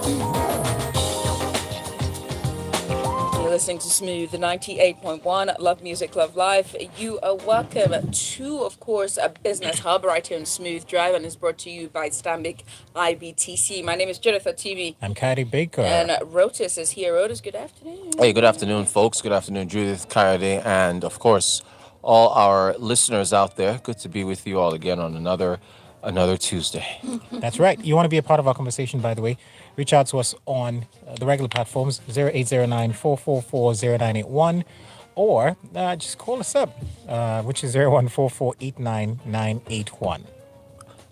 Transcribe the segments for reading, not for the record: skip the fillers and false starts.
You're listening to Smooth 98.1 Love Music, Love Life. You are welcome to, of course, a business hub right here in Smooth Drive and is brought to you by Stanbic IBTC. My name is Jennifer TV I'm Kylie and Baker. Rotis is here. Rotis, good Hey, good afternoon. afternoon, folks. Good afternoon, Judith, Kayode, and of course, all our listeners out there. Good to be with you all again on another Tuesday. That's right. You want to be a part of our conversation, by the way, reach out to us on the regular platforms 0809 or just call us up, which is 0144899981.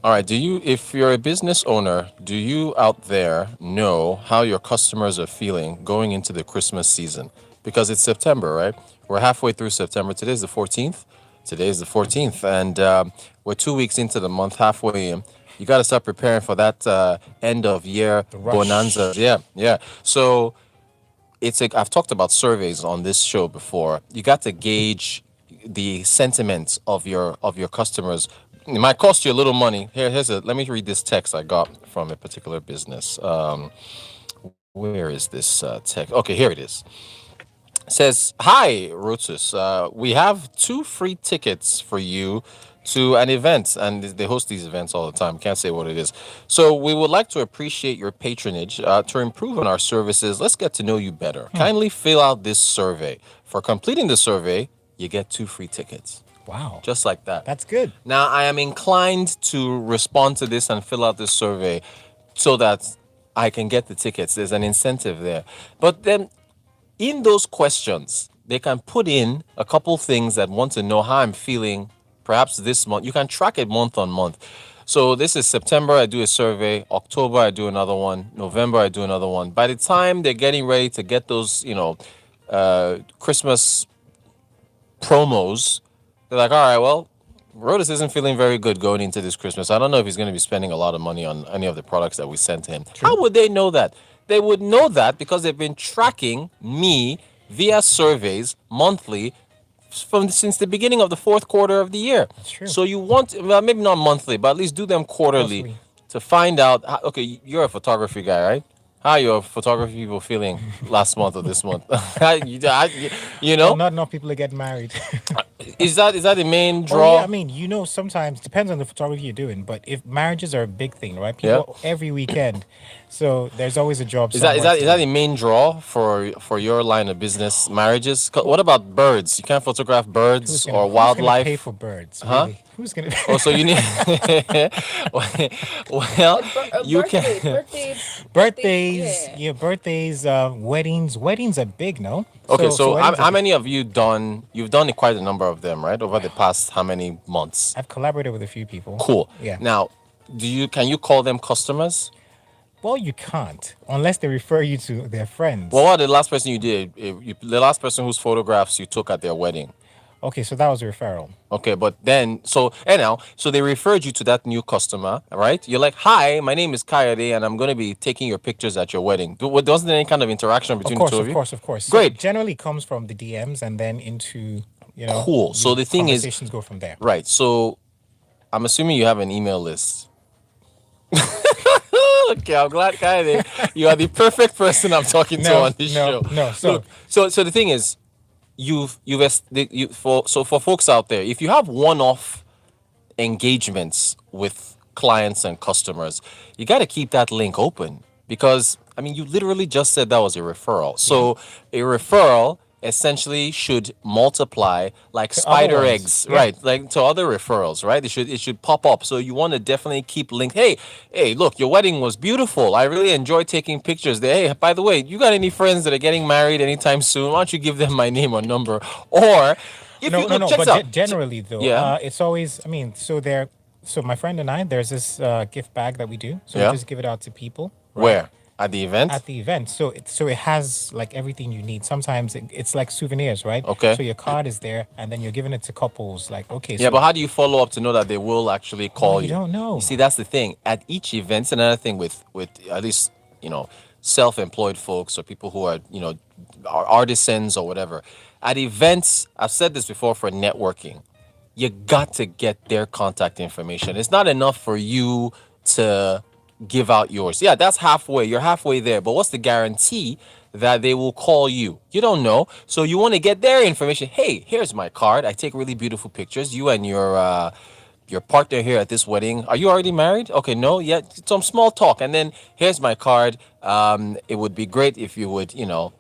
All right. If you're a business owner, do you out there know how your customers are feeling going into the Christmas season? Because it's September, right? We're halfway through September. Today's the 14th. Today's the 14th, and we're 2 weeks into the month, halfway in. You got to start preparing for that end of year The bonanza. rush. Yeah, yeah. So I've talked about surveys on this show before. You got to gauge the sentiments of your customers. It might cost you a little money. Let me read this text I got from a particular business. Where is this text? Okay, here it is. It says, "Hi, Rotus. We have two free tickets for you to an event, and they host these events all the time. Can't say what it is. So we would like to appreciate your patronage to improve on our services. Let's get to know you better. Kindly fill out this survey. For completing the survey, you get two free tickets." Wow. Just like that. That's good. Now, I am inclined to respond to this and fill out this survey so that I can get the tickets. There's an incentive there. But then in those questions, they can put in a couple things that want to know how I'm feeling perhaps this month. You can track it month on month. So this is September, I do a survey. October, I do another one. November, I do another one. By the time they're getting ready to get those, Christmas promos, they're like, all right, well, Rodas isn't feeling very good going into this Christmas. I don't know if he's going to be spending a lot of money on any of the products that we sent him. How would they know that? They would know that because they've been tracking me via surveys monthly from since the beginning of the fourth quarter of the year. That's true. So you want, well, maybe not monthly, but at least do them quarterly Mostly. to find out. Okay, you're a photography guy, right? How are your photography people feeling last month or this month? you Well, know, not enough people to get married. is that the main Oh yeah, I draw? mean, sometimes depends on the photography you're doing, but if marriages are a big thing, right? Yeah. People every weekend, so there's always a job Is that is somewhere that to is that do. the main draw for your line of business, marriages? What about birds? You can't photograph birds or Who's gonna pay wildlife, for birds? huh? Really? Who's gonna? Oh, so you need. Well, you Birthdays, can. birthdays, Birthdays, yeah. yeah, birthdays, weddings. Weddings are big, no? Okay, So so weddings are how big. many have you done? You've done quite a number of them, right? Over the past how many months? I've collaborated with a few people. Cool. Yeah. Now, can you call them customers? Well, you can't unless they refer you to their Well, friends. what the last person you did? The last person whose photographs you took at their wedding. Okay, so that was a referral. Okay, but then so they referred you to that new customer, right? You're like, "Hi, my name is Kayode, and I'm going to be taking your pictures at your wedding." Wasn't there any kind of interaction Of between the course, two of of you? course, of course. So it Great, generally comes from the DMs and then into, cool. So the thing is, conversations go from there. right? So I'm assuming you have an email list. Okay, I'm glad, Kayode, you are the perfect person I'm talking to No, on this no, show. no. Look, So so the thing is, for folks out there, if you have one-off engagements with clients and customers, you got to keep that link open because I mean, you literally just said that was a referral. yeah, So a referral essentially should multiply like to other spider ones. eggs, Yeah. right? Like to other referrals, right? It should pop up. So you want to definitely keep link. Hey, look, your wedding was beautiful. I really enjoyed taking pictures there. Hey, by the way, you got any friends that are getting married anytime soon? Why don't you give them my name or number? Or if you No, no, look, no. check But this out. generally, though, Yeah, it's always. I mean, so my friend and I, there's this gift bag that we do. So we yeah. just give it out to people, right? Where? At the event? At the event. So it has like everything you need. Sometimes it's like souvenirs, right? Okay. So your card is there, and then you're giving it to couples. Like, okay, Yeah, but so how do you follow up to know that they will actually well, call you you? don't You know. see, that's the thing. At each event, it's another thing with at least self-employed folks or people who are artisans or whatever. At events, I've said this before for networking, you got to get their contact information. It's not enough for you to give out yours. Yeah, that's halfway. You're halfway there. But what's the guarantee that they will call you? You don't know. So you want to get their information. Hey, here's my card. I take really beautiful pictures. You and your partner here at this wedding. Are you already married? Okay, no, yeah, some small talk. And then here's my card. It would be great if you would,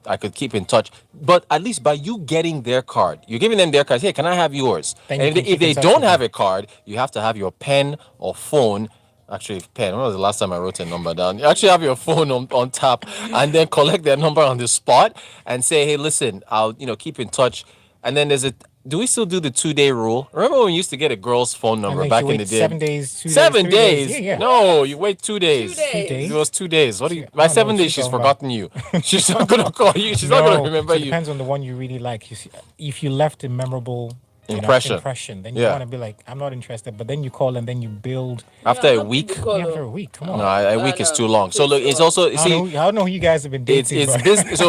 I could keep in touch. But at least by you getting their card, you're giving them their card. Hey, can I have yours? Then And you can if keep in they touch don't with have them. a card, you have to have your pen or phone. Actually, pen. When was the last time I wrote a number down? You actually have your phone on tap and then collect their number on the spot and say, hey, listen, I'll, keep in touch. And then there's a, do we still do the 2 day rule? Remember when we used to get a girl's phone And number then back you in wait the day? 7 days, 2 days, 7 3 days. Yeah, yeah. No, you wait 2 days. 2 days. days? It was 2 days. What do you? I By don't know seven what days, she's she's talking forgotten you. She's not gonna call you. She's not No, gonna remember so it you. depends on the one you really like. You see, if you left a memorable Impression. then you Yeah. want to be like, I'm not interested. But then you call and then you build. After Yeah, a not week, people call Yeah, after her. a week, come no, on. a week is no, too long. So too look, it's short. also I don't, know, I don't know who you guys have been it's dating. but business.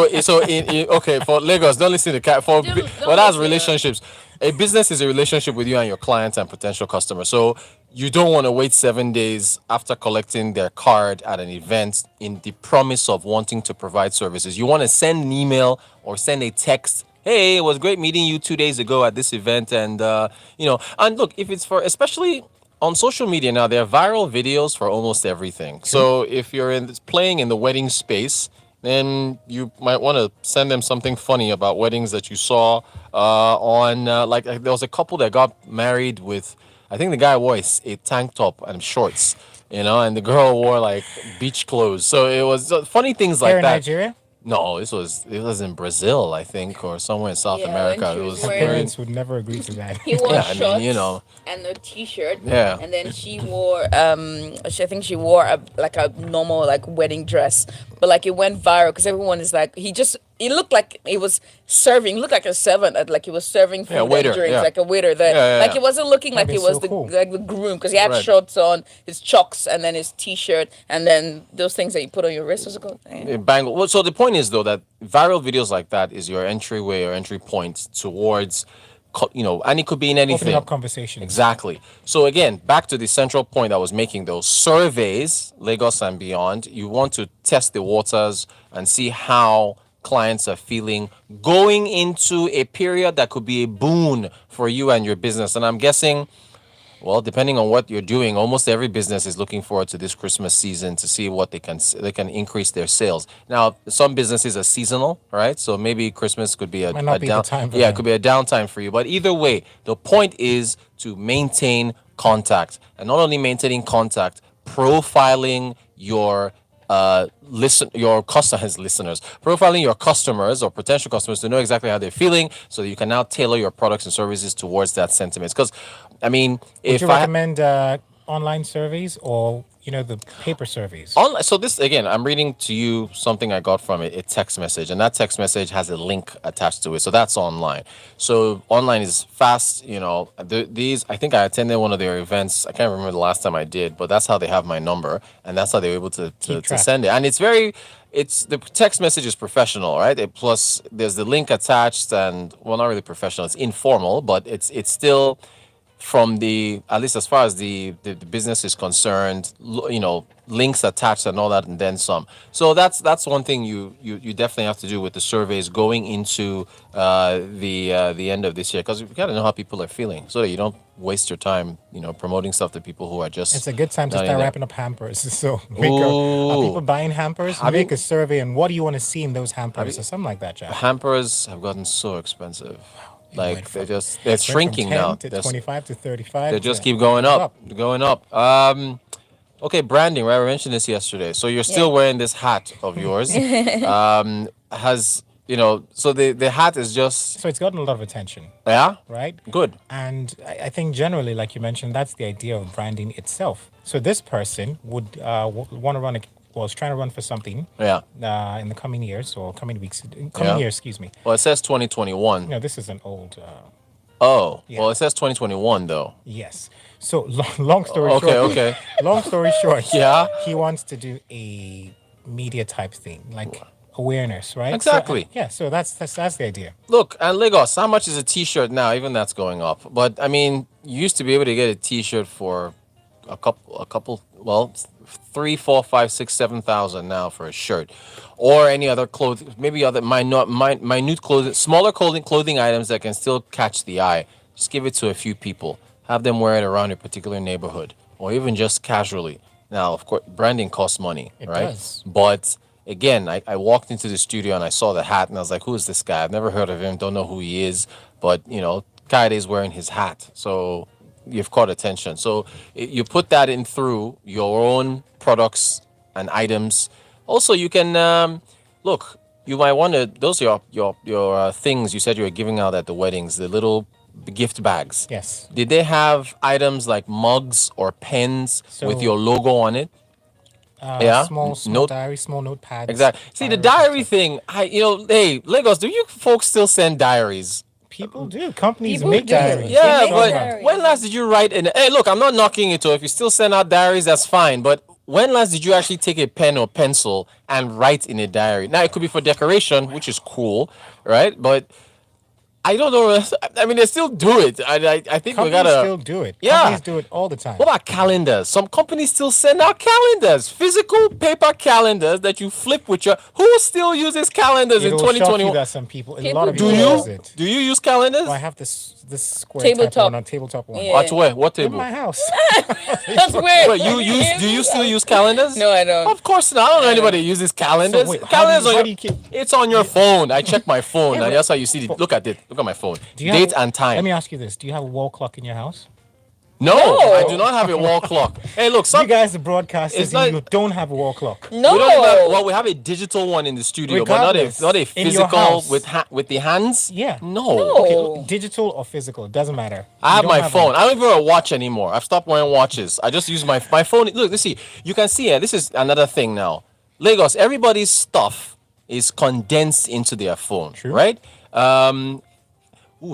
Okay, for Lagos, don't listen to cat for Don't- don't well, that's listen. relationships. A business is a relationship with you and your clients and potential customers. So you don't want to wait 7 days after collecting their card at an event in the promise of wanting to provide services. You want to send an email or send a text. Hey, it was great meeting you 2 days ago at this event, and and look, if it's for especially on social media now, there are viral videos for almost everything. So if you're playing in the wedding space, then you might want to send them something funny about weddings that you saw on there was a couple that got married with, I think the guy wore a tank top and shorts, and the girl wore like beach clothes. So it was funny things like Here in that. Nigeria, No, it was in Brazil, I think, or somewhere in South Yeah, America. when she It was was my wearing- very parents would never agree to that. He wore Yeah, I mean, shorts and a t-shirt. Yeah. And then she wore I think she wore a normal like wedding dress, but like it went viral because everyone is like he looked like he was serving, looked like a servant, like he was serving food waiter, and drinks, yeah. like a waiter there. Yeah, yeah, like yeah. it wasn't looking like That'd he be was so cool. the groom because he had Right. shorts on, his chucks, and then his t-shirt, and then those things that you put on your wrist. What's it called? a bangle. Well, so the point is though that viral videos like that is your entryway or entry point towards, and it could be in Opening anything. up conversations. Exactly. So again, back to the central point I was making, those surveys, Lagos and beyond, you want to test the waters and see how clients are feeling going into a period that could be a boon for you and your business. And I'm guessing, well, depending on what you're doing, almost every business is looking forward to this Christmas season to see what they can increase their sales. Now, some businesses are seasonal, right? So maybe Christmas could be a, Might not a be the down, time for yeah, it them. could be a downtime for you. But either way, the point is to maintain contact, and not only maintaining contact, profiling your customers, listeners, profiling your customers or potential customers to know exactly how they're feeling, so that you can now tailor your products and services towards that sentiment. Because, I mean, Would if you I recommend online surveys or the paper surveys? so this again, I'm reading to you something I got from a text message, and that text message has a link attached to it. So that's online. So online is fast. These, I think I attended one of their events. I can't remember the last time I did, but that's how they have my number, and that's how they were able to track. send it. And it's the text message is professional, right? Plus there's the link attached, and well, not really professional. It's informal, but it's still from at least as far as the business is concerned, links attached and all that, and then some. So that's one thing you definitely have to do with the surveys going into the end of this year, because you got to know how people are feeling, so that you don't waste your time, promoting stuff to people who are just. It's a good time to not in start there. wrapping up hampers. So are Ooh. people buying hampers? Have Make you- a survey and what do you want to see in those hampers or something like that, Jack. Hampers have gotten so expensive. went Like from- they're Went from shrinking 10 now. to They're 25 to 35. They just to- keep going up, going up. Okay, branding, right? We mentioned this yesterday. So you're still Yeah. wearing this hat of yours. So the hat is just, So it's gotten a lot of attention, yeah, right? good. And I think generally, like you mentioned, that's the idea of branding itself. So this person would want to was trying to run for something Yeah. in the coming years or coming weeks, coming Yeah. years, excuse me. Well, it says 2021. This is an old, Oh, Yeah. well, it says 2021 though. yes. So long story Okay, short. okay. Long story short. Yeah. He wants to do a media type thing, like awareness, right? Exactly. So, yeah. So that's the idea. Look, and Lagos, how much is a T-shirt now? Even that's going up. But I mean, you used to be able to get a T-shirt for a couple. Well, 3, 4, 5, 6, 7,000 now for a shirt, or any other clothing, maybe other minute clothing, smaller clothing items that can still catch the eye. Just give it to a few people. Have them wear it around your particular neighborhood, or even just casually. Now, of course, branding costs money, It right? does. But again, I walked into the studio and I saw the hat and I was like, who is this guy? I've never heard of him, don't know who he is, but Kaide's wearing his hat. So you've caught attention. So you put that in through your own products and items. Also, you can look. You might want to. Those are your things you said you were giving out at the weddings. The little gift bags. Yes. Did they have items like mugs or pens with So- your logo on it? Yeah. Small Note. diary, small notepads. Exactly. See the diaries, diary thing. Hey, Lagos, do you folks still send diaries? People do. Companies People make do. diaries. Yeah, make but diaries. when last did you write in? Hey, look, I'm not knocking it. If you still send out diaries, that's fine. But when last did you actually take a pen or pencil and write in a diary? Now it could be for decoration, which is cool, right? But I don't know. I mean, they still do it. I think we Companies gotta. still do it. Yeah. Companies do it all the time. What about calendars? Some companies still send out calendars, physical paper calendars that you flip with your. Who still uses calendars in It'll shock you 2021? that some people, a People lot of do. people Do use you? it. Do you use calendars? Oh, I have this square type Tabletop. one, a tabletop one. Yeah. At where? What In table? my house. That's weird. Wait, do you still use calendars? No, I don't. Of course not. I don't know anybody who uses calendars. So wait, how calendars do you- on how your, do you keep- it's on your phone. I check my phone, Yeah, and but- that's how you see it. Look at it. Look at my phone. Do you Date have- and time. Let me ask you this: do you have a wall clock in your house? No, No. I do not have a wall clock. Hey, look, some You guys, the broadcasters, It's not- you don't have a wall clock. No. we don't even, well, we have a digital one in the studio, but Regardless, not a in your physical house. with the hands. Yeah. No. No. Digital or physical, it doesn't matter. I You have don't my a- phone. I don't even wear a watch anymore. I've stopped wearing watches. I just use my phone. Look, let's see. You can see here. This is another thing now. Lagos, everybody's stuff is condensed into their phone, True. right?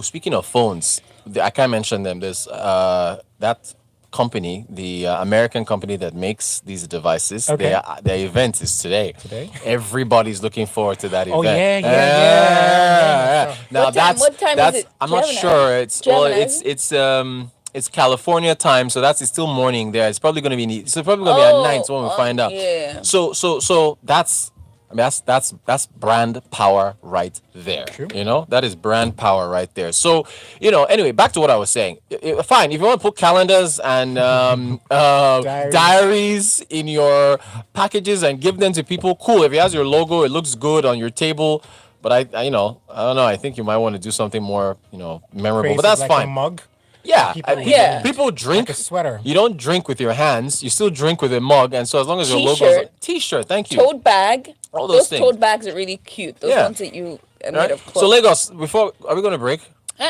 Speaking of phones, I can't mention them. There's that company, the American company that makes these devices. Okay. Their event is today. Today? Everybody's looking forward to that Oh, event. yeah. Now What time- what time is that's it? I'm Do you not have an sure. idea? It's Do you have well, an it's California time, so it's still morning there. It's probably going to be at night when we find out. Yeah. So that's. I mean, that's brand power right there. True. That is brand power right there. So, anyway, back to what I was saying. Fine, if you want to put calendars and diaries in your packages and give them to people, cool. If it has your logo, it looks good on your table. But I don't know. I think you might want to do something more, memorable. Crazy, But that's like fine. A mug. Yeah, People- Yeah. People drink. Like a sweater. You don't drink with your hands. You still drink with a mug, and so as long as your logo's T-shirt. T-shirt, thank you. Tote bag. All those things. tote bags are really cute. Those Yeah. ones that you made Right? of So cloth. Lagos, are we going to break?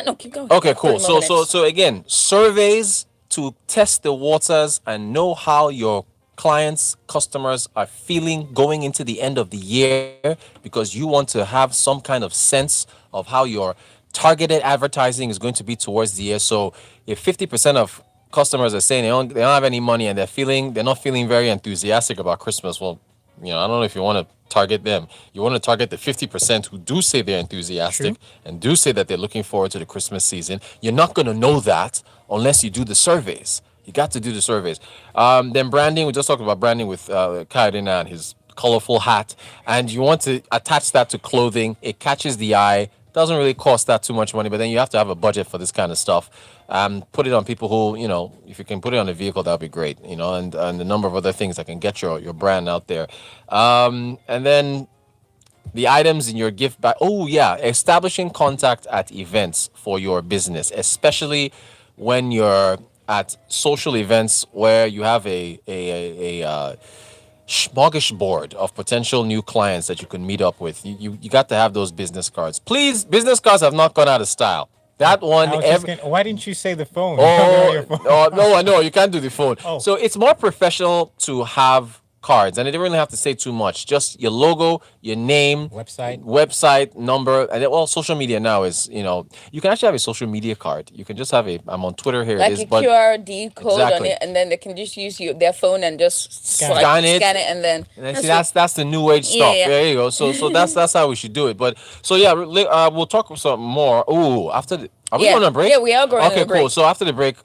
No, keep going. Okay, cool. 30 more So minutes. again, surveys to test the waters and know how your clients, customers are feeling going into the end of the year, because you want to have some kind of sense of how your targeted advertising is going to be towards the year. So if 50% of customers are saying they don't have any money and they're not feeling very enthusiastic about Christmas, well, I don't know if you want to target them. You want to target the 50% who do say they're enthusiastic and do say that they're looking forward to the Christmas season. You're not going to know that unless you do the surveys. You got to do the surveys. Then branding, we just talked about branding with Kaidina and his colorful hat. And you want to attach that to clothing. It catches the eye. Doesn't really cost that too much money, but then you have to have a budget for this kind of stuff. Put it on people who, if you can put it on a vehicle, that would be great, and a number of other things that can get your brand out there. And then the items in your gift bag. Oh, yeah. Establishing contact at events for your business, especially when you're at social events where you have a smorgasbord of potential new clients that you can meet up with. You got to have those business cards. Please, business cards have not gone out of style. That one, I was just why didn't you say the phone? Your phone. no, I know you can't do the phone. Oh. So it's more professional to have cards, and you don't really have to say too much. Just your logo, your name, Website. number, and then, social media now is you can actually have a social media card. You can just have I'm on Twitter here. like it is, a but QRD code on Exactly. it, and then they can just use their phone and just Scan it. and then And then, see, that's the new age Yeah, stuff. yeah. There you go. So that's how we should do it. But so yeah, we'll talk some more. Ooh, after the, are we Yeah. going to break? Yeah, we are going on Okay, a break. cool. So after the break,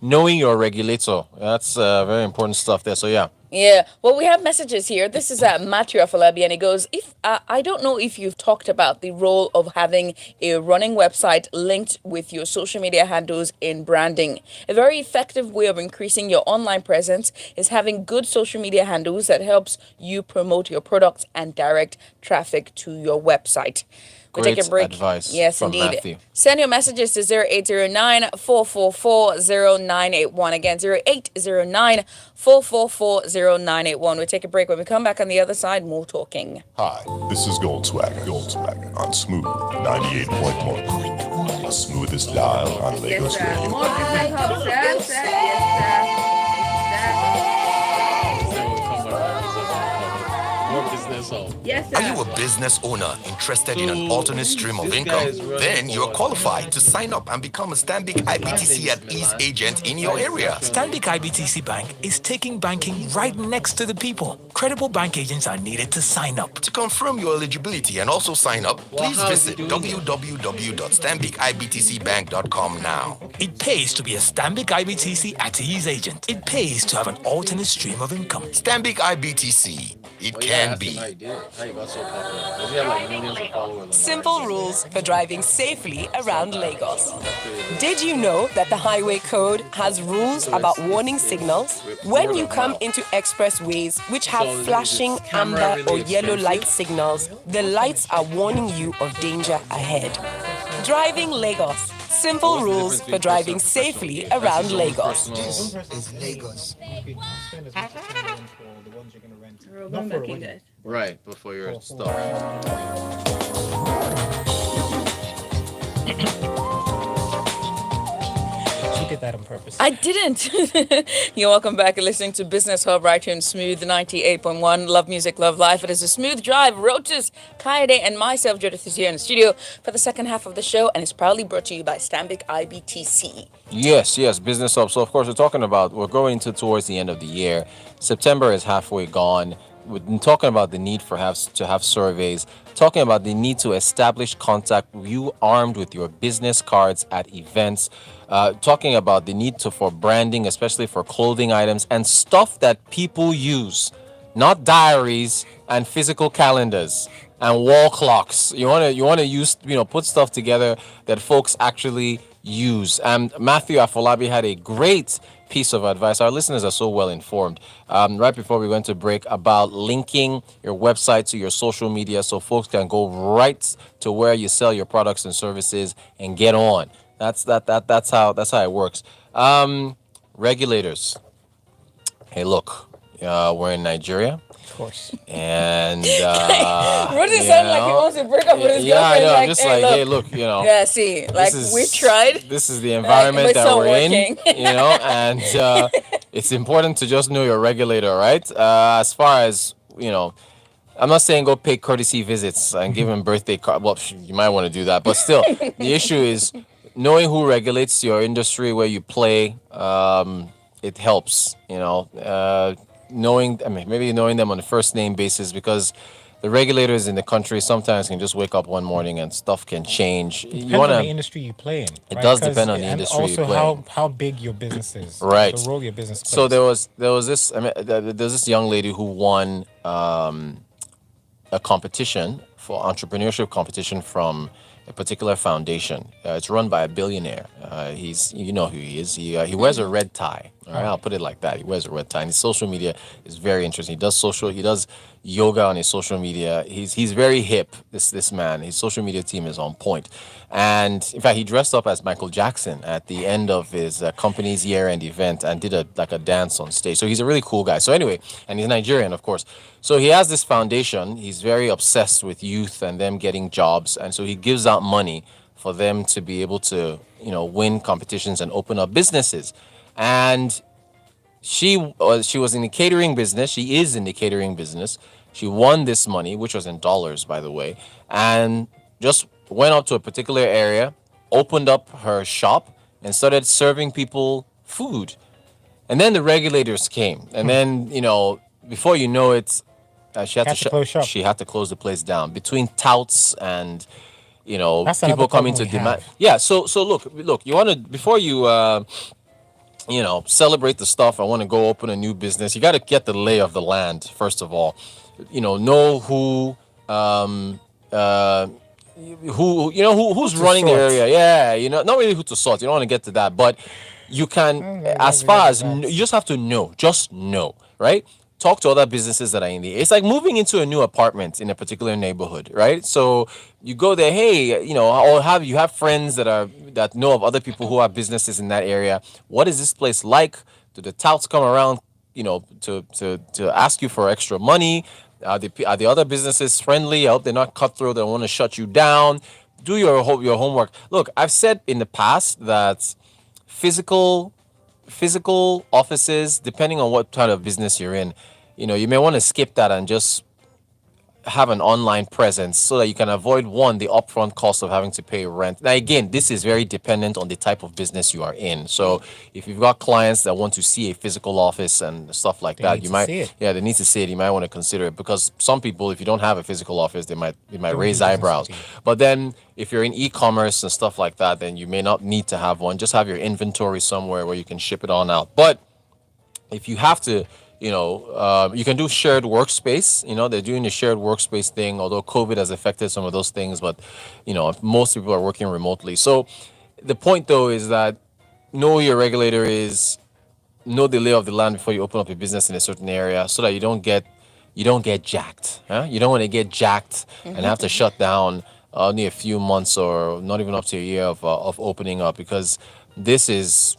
knowing your regulator. That's very important stuff there. So yeah. Yeah, well, we have messages here. This is Matthew Afolabi, and he goes, "If I don't know if you've talked about the role of having a running website linked with your social media handles in branding. A very effective way of increasing your online presence is having good social media handles that helps you promote your products and direct traffic to your website." We'll take a Great break. advice Yes, from indeed. Matthew. Send your messages to 0809-444-0981. Again, 0809-444-0981. We'll take a break. When we come back on the other side, more talking. Hi, this is Gold Swagger on Smooth 98.1. The smoothest dial on Lagos Radio. More business hub, sir. Yes, sir. Are you a business owner interested in an alternate stream of income? Then you're qualified to sign up and become a Stanbic IBTC at Ease agent in your area. Stanbic IBTC Bank is taking banking right next to the people. Credible bank agents are needed to sign up. To confirm your eligibility and also sign up, please visit www.stanbicibtcbank.com now. It pays to be a Stanbic IBTC at Ease agent. It pays to have an alternate stream of income. Stanbic IBTC. It can be. Simple rules for driving safely around Lagos. Did you know that the highway code has rules about warning signals? When you come into expressways which have flashing amber or yellow light signals, the lights are warning you of danger ahead. Driving Lagos. Simple rules for driving safely around Lagos. Is Lagos. Not for a wedding. Right before your stuff. She did that on purpose. I didn't. You're welcome back. You're listening to Business Hub right here in Smooth 98.1. Love music, love life. It is a smooth drive. Rotus, Kaede, and myself, Judith, is here in the studio for the second half of the show, and it's proudly brought to you by Stanbic IBTC. Yes, Business Hub. So of course we're going into towards the end of the year. September is halfway gone. We've been talking about the need to have surveys, talking about the need to establish contact with you armed with your business cards at events, talking about the need for branding, especially for clothing items and stuff that people use, not diaries and physical calendars and wall clocks. You want to use, put stuff together that folks actually use. And Matthew Afolabi had a great piece of advice. Our listeners are so well informed. Right before we went to break, about linking your website to your social media so folks can go right to where you sell your products and services and get on. That's how it works. Regulators. Hey, look, we're in Nigeria. Of course. And Rudy sounded like he wants to break up with his yeah, I girlfriend. know. Just like, hey, look, Yeah, see, like we tried. This is the environment that not we're working. in, and it's important to just know your regulator, right? As far as I'm not saying go pay courtesy visits and give him birthday card. Well, you might want to do that, but still, the issue is knowing who regulates your industry where you play. It helps, knowing them on a first name basis, because the regulators in the country sometimes can just wake up one morning and stuff can change. Depends on the industry you play in. It does depend on the industry and you also play in. how big your business is. Right. The role your business plays. So there was this. There's this young lady who won a competition for entrepreneurship competition from a particular foundation. It's run by a billionaire. He's who he is. He wears a red tie. All right, I'll put it like that. He wears a red tie. And his social media is very interesting. He does yoga on his social media. He's very hip. This man. His social media team is on point. And in fact, he dressed up as Michael Jackson at the end of his company's year-end event and did a dance on stage. So he's a really cool guy. So anyway, and he's Nigerian, of course. So he has this foundation. He's very obsessed with youth and them getting jobs, and so he gives out money for them to be able to, win competitions and open up businesses. And she was in the catering business. She is in the catering business. She won this money, which was in dollars, by the way, and just went up to a particular area, opened up her shop, and started serving people food. And then the regulators came, and then before you know it, she had to close shop. She had to close the place down between touts and That's people another coming problem to we demand. have. Yeah. So look. You want to before you celebrate the stuff. I want to go open a new business. You got to get the lay of the land first of all. Know who who's To running the sort. area. Yeah, not really who to sort. You don't want to get to that, but you can as far as you just have to know, just know, right? Talk to other businesses that are in the. It's like moving into a new apartment in a particular neighborhood, right? So you go there, hey, or you have friends that know of other people who have businesses in that area. What is this place like? Do the touts come around, to ask you for extra money? Are the other businesses friendly? I hope they're not cutthroat. They want to shut you down. Do your homework. Look, I've said in the past that physical offices, depending on what kind of business you're in, you may want to skip that and just have an online presence so that you can avoid the upfront cost of having to pay rent. Now again, this is very dependent on the type of business you are in. So if you've got clients that want to see a physical office and stuff like that, need you to might see it. yeah, they need to see it. You might want to consider it because some people, if you don't have a physical office, they might do raise business eyebrows. with you. But then if you're in e-commerce and stuff like that, then you may not need to have one. Just have your inventory somewhere where you can ship it on out. But if you have to, you can do shared workspace. They're doing the shared workspace thing, although COVID has affected some of those things, but, most people are working remotely. So the point, though, is that know who your regulator is, know the lay of the land before you open up a business in a certain area so that you don't get jacked. Huh? You don't want to get jacked and have to shut down only a few months or not even up to a year of opening up because this is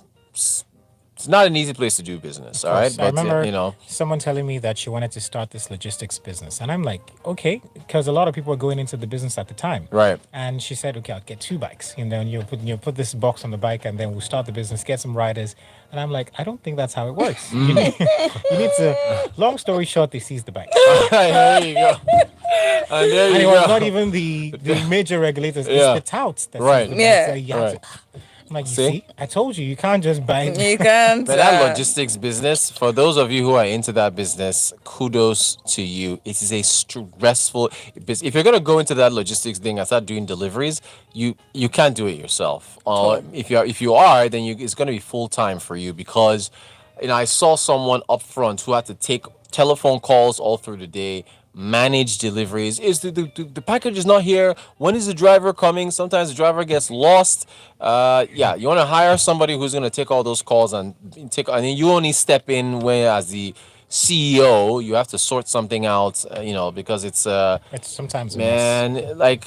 it's not an easy place to do business, all right? I remember But someone telling me that she wanted to start this logistics business. And I'm like, okay, because a lot of people were going into the business at the time. Right. And she said, okay, I'll get 2 bikes. And then you'll put this box on the bike and then we'll start the business, get some riders. And I'm like, I don't think that's how it works. You need to, long story short, they seized the bike. there you go. And there And you it was go. not even the major regulators, Yeah. it's the touts that Right. seized the bike. Yeah. So you have Right. to, I'm like, you See? see, I told you, you can't just buy You can't. But that logistics business, for those of you who are into that business, kudos to you. It is a stressful business. If you're gonna go into that logistics thing and start doing deliveries, you can't do it yourself. If you are, then it's gonna be full time for you because, I saw someone up front who had to take telephone calls all through the day, manage deliveries. Is the package is not here? When is the driver coming? Sometimes the driver gets lost. You want to hire somebody who's going to take all those calls and then you only step in when as the CEO you have to sort something out. Because it's It's sometimes a mess. man like.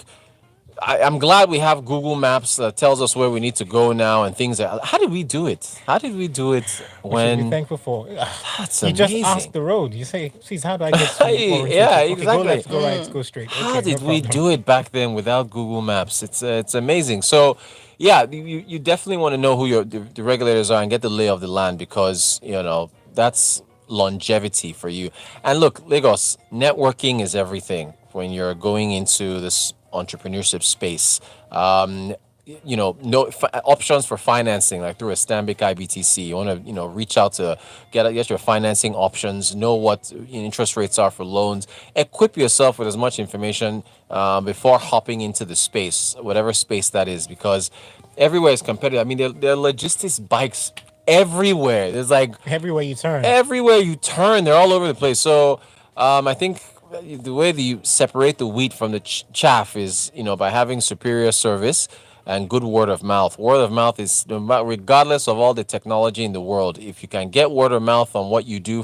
I'm glad we have Google Maps that tells us where we need to go now and things. How did we do it? How did we do it Should be when? thankful for. That's You just amazing. ask the road. You say, please, how do I get to Hey, Orange yeah, Circle? Okay, exactly. Go left, go right, go straight. How Okay, did no we problem. do it back then without Google Maps? It's amazing. So, yeah, you definitely want to know who the regulators are and get the lay of the land because that's longevity for you. And look, Lagos, networking is everything when you're going into this entrepreneurship space. Options for financing like through a Stanbic IBTC. You want to reach out to get your financing options, know what interest rates are for loans, equip yourself with as much information before hopping into the space, whatever space that is, because everywhere is competitive. I mean, there are logistics bikes everywhere. There's like Everywhere you turn. everywhere you turn, they're all over the place. So I think the way that you separate the wheat from the chaff is, by having superior service and good word of mouth. Word of mouth is, regardless of all the technology in the world, if you can get word of mouth on what you do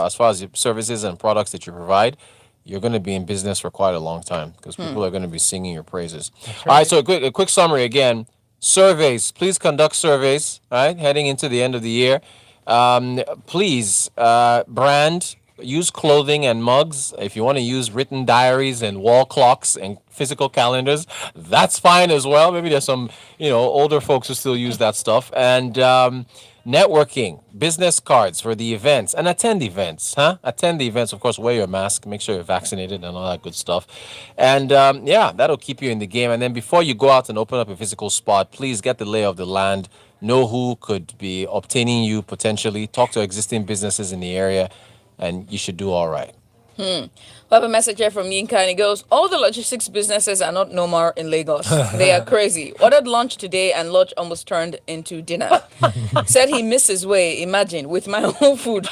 as far as the services and products that you provide, you're going to be in business for quite a long time because people are going to be singing your praises. All right, so a quick summary again. Surveys, please conduct surveys, right? Heading into the end of the year. Please brand, use clothing and mugs. If you want to use written diaries and wall clocks and physical calendars, that's fine as well. Maybe there's some, older folks who still use that stuff. And networking, business cards for the events, and attend events, Attend the events, of course, wear your mask, make sure you're vaccinated and all that good stuff. And that'll keep you in the game. And then before you go out and open up a physical spot, please get the lay of the land, know who could be obtaining you potentially, talk to existing businesses in the area, and you should do all right. We have a message here from Yinka and he goes, all the logistics businesses are not no more in Lagos. They are crazy. Ordered lunch today and lunch almost turned into dinner. Said he missed his way, imagine, with my own food.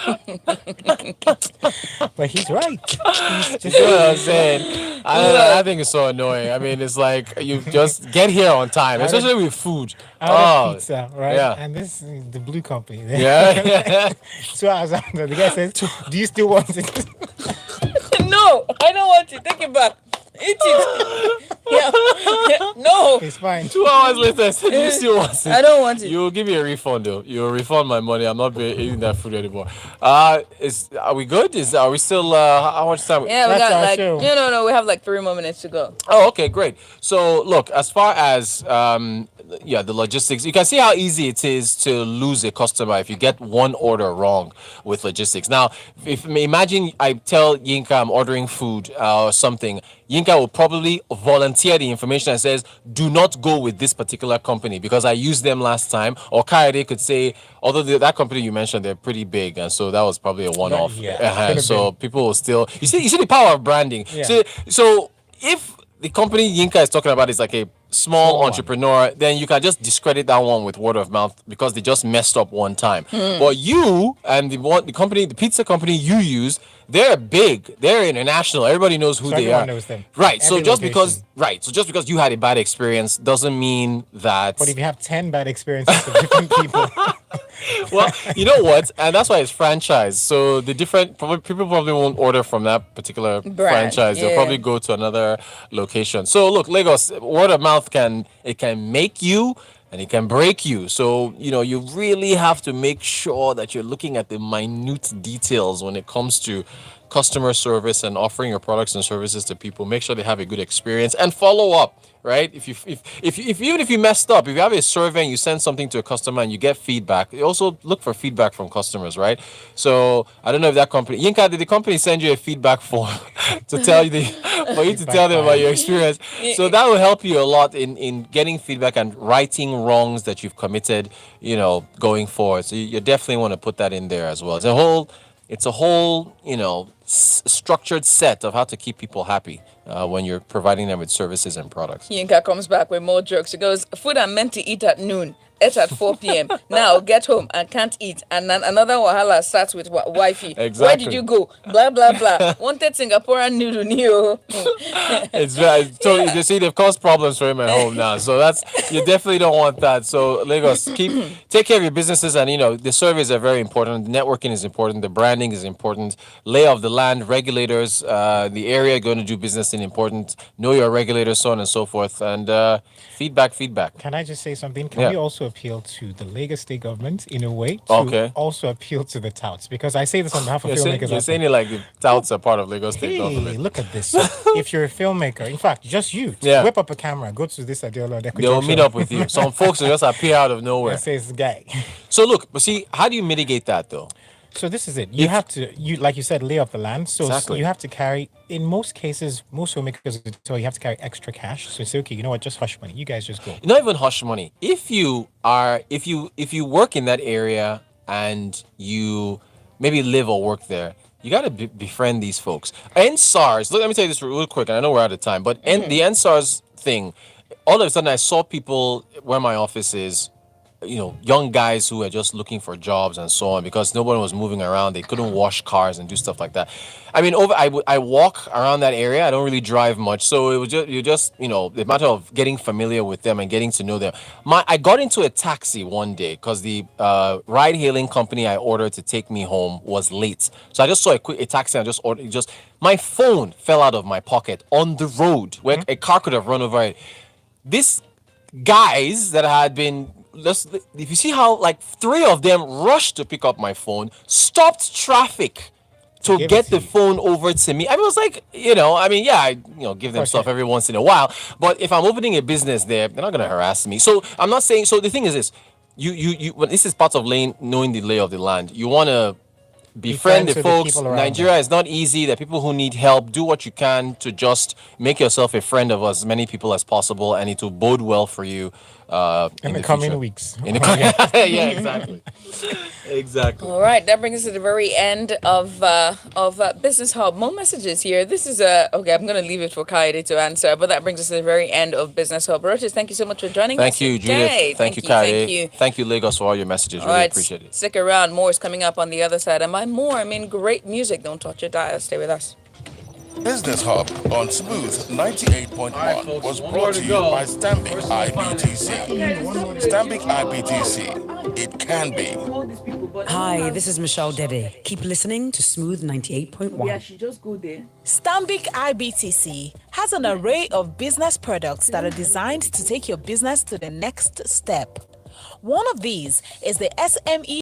But he's right. You know what I'm saying? I think it's so annoying. I mean, it's like you just get here on time, especially with food. Out of pizza, right? yeah. And this is the blue company. Yeah. 2 hours after, the guy says, "Do you still want it?" No, I don't want it. Take it back. Eat it. Yeah. No, It's fine. 2 hours later, I said, you still want it? I don't want it. You'll give me a refund though. You'll refund my money. I'm not eating that food anymore. Are we good? Are we still? How much time? Yeah, we That's got our like show. no. We have like 3 more minutes to go. Oh, okay, great. So, look, as far as the logistics, you can see how easy it is to lose a customer if you get one order wrong with logistics. Now, if imagine I tell Yinka I'm ordering food or something, Yinka will probably volunteer the information and says, "Do not go with this particular company because I used them last time." Or Kayode could say, although that company you mentioned, they're pretty big, and so that was probably a one-off. Yeah, Uh-huh. could've So been. people will still you see the power of branding. Yeah. So if the company Yinka is talking about is like a small one. entrepreneur, then you can just discredit that one with word of mouth because they just messed up one time. But you and the pizza company you use, they're big, they're international. Everybody knows who So they everyone are. knows them. Right. So Every just location. because you had a bad experience doesn't mean that. But if you have 10 bad experiences with different people, Well, you know what? And that's why it's franchise. So the people probably won't order from that particular franchise. They'll yeah. probably go to another location. So look, Lagos, word of mouth can make you and it can break you. So, you really have to make sure that you're looking at the minute details when it comes to customer service and offering your products and services to people. Make sure they have a good experience and follow up. Right? Even if you messed up, if you have a survey and you send something to a customer and you get feedback, you also look for feedback from customers, right? So I don't know if that company, Yinka, did the company send you a feedback form to tell you for you to tell them about your experience? So that will help you a lot in getting feedback and righting wrongs that you've committed, going forward. So you definitely want to put that in there as well. It's a whole, structured set of how to keep people happy when you're providing them with services and products. Yinka comes back with more jokes. He goes, food I'm meant to eat at noon, ate at 4 p.m. Now get home and can't eat. And then another wahala starts with wifey. Where Exactly. did you go? Blah, blah, blah. Wanted Singaporean noodle, new. It's very, so you see they've caused problems for him at home now. So you definitely don't want that. So Lagos, take care of your businesses, and the surveys are very important. Networking is important. The branding is important. Lay of the land, regulators, the area you're going to do business in important. Know your regulators, so on and so forth. And feedback. can I just say something? Can Yeah. we also appeal to the Lagos state government in a way to Okay. also appeal to the touts? Because I say this on behalf of You're filmmakers. you're out saying there. it like the touts are part of Lagos State Hey, government. look at this. If you're a filmmaker, in fact, just you, Yeah. whip up a camera, go to this Adiola. They'll meet up with you. Some folks will just appear out of nowhere. and says, guy. So look, but see, how do you mitigate that though? So this is it. You have to, like you said, lay off the land. So Exactly. you have to carry, in most cases, most filmmakers will tell you have to carry extra cash. So say, okay, you know what, just hush money. You guys just go. Not even hush money. If you work in that area and you maybe live or work there, you got to befriend these folks. NSARS, look, let me tell you this real quick, and I know we're out of time, but the NSARS thing, all of a sudden I saw people where my office is, young guys who were just looking for jobs and so on because nobody was moving around. They couldn't wash cars and do stuff like that. I mean, I walk around that area. I don't really drive much, so it was just the matter of getting familiar with them and getting to know them. I got into a taxi one day because the ride-hailing company I ordered to take me home was late, so I just saw a taxi and I just ordered. My phone fell out of my pocket on the road where a car could have run over it. This guys that had been if you see how like 3 of them rushed to pick up my phone, stopped traffic to Give it get to the you. phone over to me. I mean, it was like, I give them stuff Okay. every once in a while. But if I'm opening a business there, they're not gonna harass me. So I'm not saying. So the thing is this: well, this is part of knowing the lay of the land. You want to befriend the friends with the folks. people around Nigeria is not easy. There are people who need help. Do what you can to just make yourself a friend of as many people as possible, and it will bode well for you In the coming weeks. In the yeah, exactly. Exactly. All right, that brings us to the very end of Business Hub. More messages here. This is okay. I'm going to leave it for Kaide to answer, but that brings us to the very end of Business Hub. Roches, thank you so much for joining us. Thank you, today. Judith. Thank you, Thank Kaide. you. Thank you, Lagos, for all your messages. All Really right, appreciate it. stick around. More is coming up on the other side, and by more, I mean great music. Don't touch your dial. Stay with us. Business Hub on Smooth 98.1 was brought to you by Stanbic IBTC. Stanbic IBTC. It can be. Hi, this is Michelle Dede. Keep listening to Smooth 98.1. she just go there. Stanbic IBTC has an array of business products that are designed to take your business to the next step. One of these is the SME